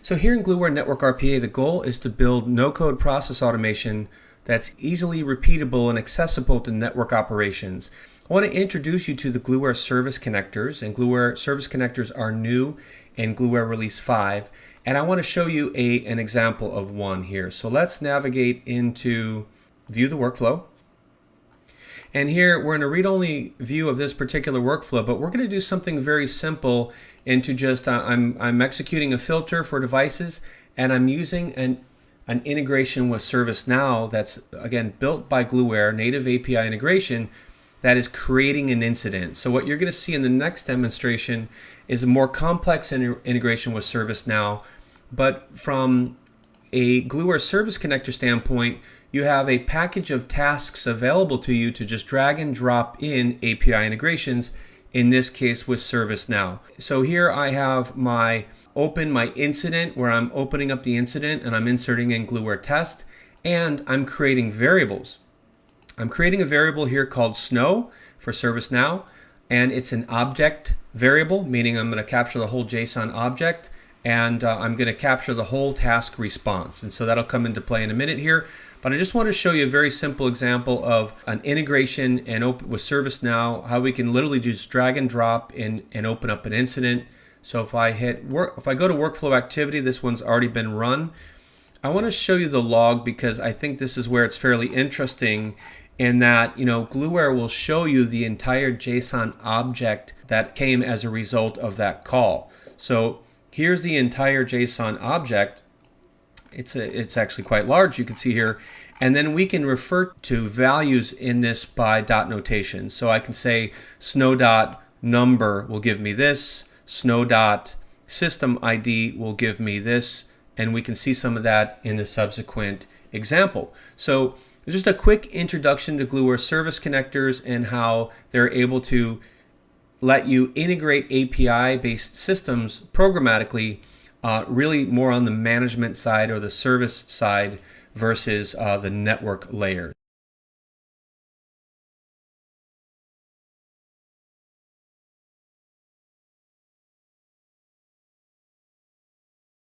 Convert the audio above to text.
So here in Gluware Network RPA, the goal is to build no-code process automation that's easily repeatable and accessible to network operations. I want to introduce you to the Gluware Service Connectors, and Gluware Service Connectors are new in Gluware Release 5, and I want to show you an example of one here. So let's navigate into View the Workflow. And here we're in a read-only view of this particular workflow, but we're going to do something very simple into just, I'm executing a filter for devices, and I'm using an integration with ServiceNow that's, again, built by Gluware, native API integration, that is creating an incident. So what you're going to see in the next demonstration is a more complex integration with ServiceNow, but from a Gluware Service Connector standpoint, you have a package of tasks available to you to just drag and drop in API integrations, in this case with ServiceNow. So here I have my incident where I'm opening up the incident and I'm inserting in Gluware test, and I'm creating variables. I'm creating a variable here called snow for ServiceNow, and it's an object variable, meaning I'm going to capture the whole JSON object, and I'm going to capture the whole task response. And so that'll come into play in a minute here. But I just want to show you a very simple example of an integration with ServiceNow, how we can literally just drag and drop in and open up an incident. So if I go to workflow activity, this one's already been run. I want to show you the log because I think this is where it's fairly interesting in that, Gluware will show you the entire JSON object that came as a result of that call. So here's the entire JSON object. It's actually quite large, you can see here. And then we can refer to values in this by dot notation. So I can say snow.number will give me this, snow.system ID will give me this, and we can see some of that in the subsequent example. So just a quick introduction to Gluware Service Connectors and how they're able to let you integrate API-based systems programmatically, really more on the management side or the service side versus the network layer.